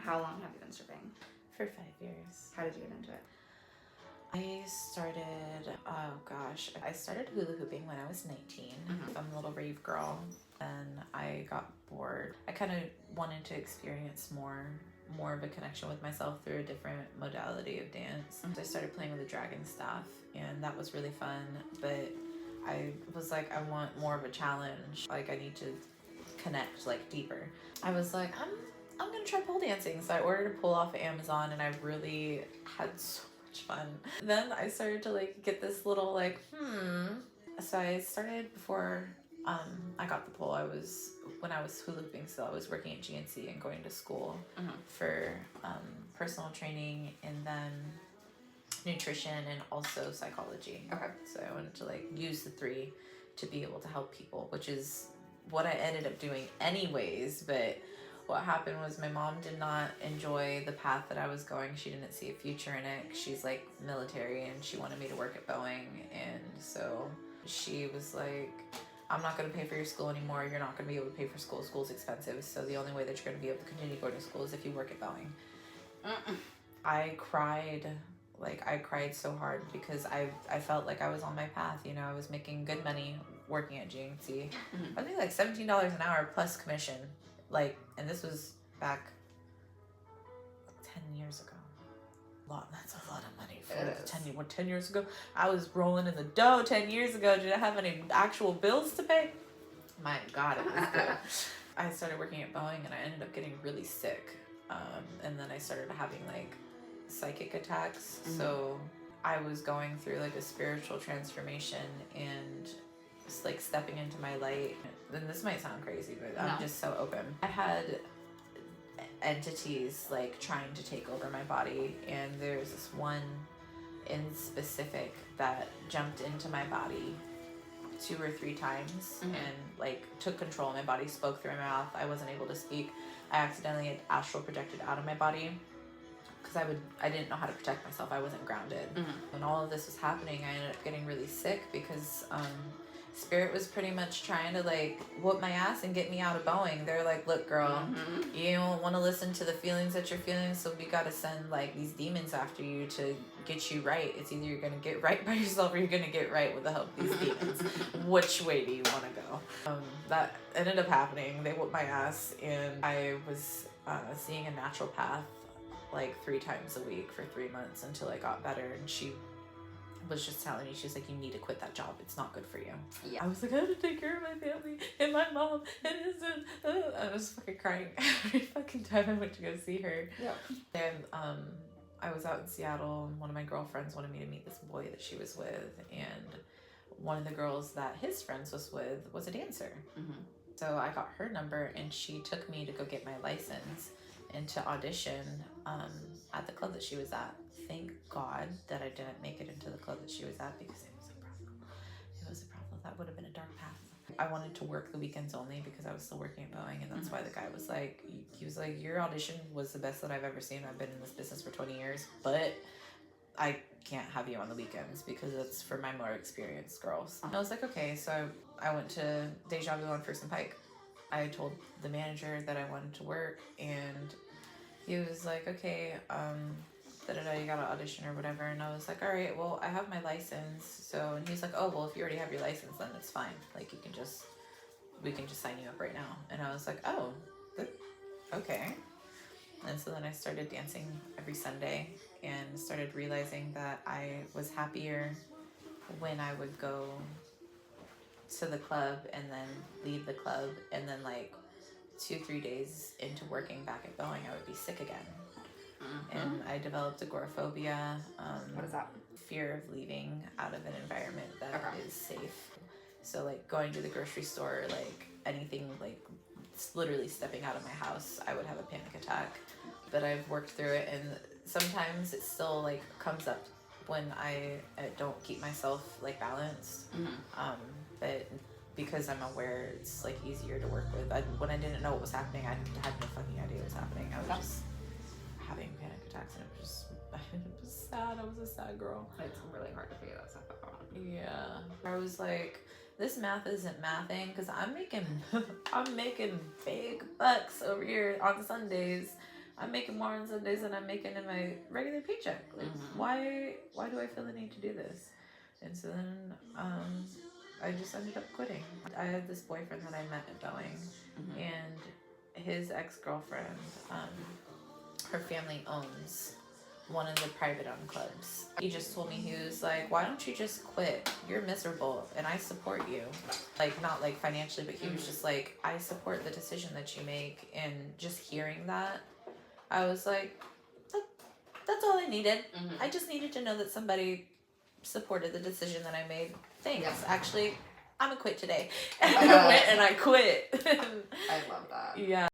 How long have you been stripping? For 5 years. How did you get into it? I started hula hooping when I was 19. I'm a little rave girl, and I got bored. I kind of wanted to experience more of a connection with myself through a different modality of dance. I started playing with a dragon staff, and that was really fun, but I was like, I want more of a challenge. Like, I need to connect like deeper. I was like, I'm gonna try pole dancing. So I ordered a pole off of Amazon, and I really had so much fun. Then I started to like get this little like, So I started before I got the pole. When I was hula hooping, so I was working at GNC and going to school for personal training, and then nutrition, and also psychology. Okay. So I wanted to like use the 3 to be able to help people, which is what I ended up doing anyways. But what happened was my mom did not enjoy the path that I was going. She didn't see a future in it. She's like military, and she wanted me to work at Boeing, and so she was like, I'm not going to pay for your school anymore. You're not going to be able to pay for school. School's expensive. So the only way that you're going to be able to continue going to school is if you work at Boeing. I cried. Like, I cried so hard because I felt like I was on my path. You know, I was making good money working at GNC. I think like $17 an hour plus commission. Like, and this was back 10 years ago. That's a lot of money for 10 years ago. I was rolling in the dough 10 years ago. Did I have any actual bills to pay? My God, it was good. I started working at Boeing, and I ended up getting really sick. And then I started having like psychic attacks. So I was going through like a spiritual transformation, and just like stepping into my light. And this might sound crazy, but I'm just so open. I had entities like trying to take over my body, and there's this one in specific that jumped into my body 2 or 3 times and like took control of my body, spoke through my mouth. I wasn't able to speak. I accidentally had astral projected out of my body because I didn't know how to protect myself. I wasn't grounded. When all of this was happening, I ended up getting really sick because Spirit was pretty much trying to like whoop my ass and get me out of Boeing. They're like, look, girl, you don't want to listen to the feelings that you're feeling, so we got to send like these demons after you to get you right. It's either you're going to get right by yourself, or you're going to get right with the help of these demons. Which way do you want to go? That ended up happening. They whooped my ass, and I was seeing a naturopath like 3 times a week for 3 months until I got better. And she was just telling me, she's like, you need to quit that job. It's not good for you. Yeah. I was like, I have to take care of my family and my mom. And I was fucking crying every fucking time I went to go see her. Yeah. And I was out in Seattle, and one of my girlfriends wanted me to meet this boy that she was with, and one of the girls that his friends was with was a dancer. So I got her number, and she took me to go get my license and to audition at the club that she was at. Thank God that I didn't make it into the club that she was at, because it was a brothel. It was a brothel. That would have been a dark path. I wanted to work the weekends only because I was still working at Boeing, and that's why the guy was like, he was like, your audition was the best that I've ever seen. I've been in this business for 20 years, but I can't have you on the weekends because it's for my more experienced girls. And I was like, okay. So I went to Deja Vu on First and Pike. I told the manager that I wanted to work, and he was like, okay, you gotta audition or whatever. And I was like, all right, well, I have my license. So, and he's like, oh, well, if you already have your license, then it's fine. Like, we can just sign you up right now. And I was like, oh, good. Okay. And so then I started dancing every Sunday, and started realizing that I was happier when I would go to the club and then leave the club, and then like 2-3 days into working back at Boeing, I would be sick again. And I developed agoraphobia. What is that? Fear of leaving out of an environment that is safe. So like going to the grocery store, like anything, like literally stepping out of my house, I would have a panic attack. But I've worked through it, and sometimes it still like comes up when I don't keep myself like balanced. But because I'm aware, it's like easier to work with. When I didn't know what was happening, I had no fucking idea what was happening. I was just having panic attacks, and it was sad. I was a sad girl. It's really hard to figure that stuff out. Yeah. I was like, this math isn't mathing, because I'm making big bucks over here on Sundays I'm making more on Sundays than I'm making in my regular paycheck. Like, why do I feel the need to do this? And so then I just ended up quitting. I had this boyfriend that I met at Boeing, and his ex-girlfriend, her family owns one of the private owned clubs. He just told me, he was like, why don't you just quit? You're miserable and I support you. Like, not like financially, but he was just like, I support the decision that you make. And just hearing that, I was like, that's all I needed. I just needed to know that somebody supported the decision that I made. Thanks. Yeah. Actually, I'm gonna quit today. And I went and I quit. I love that. Yeah.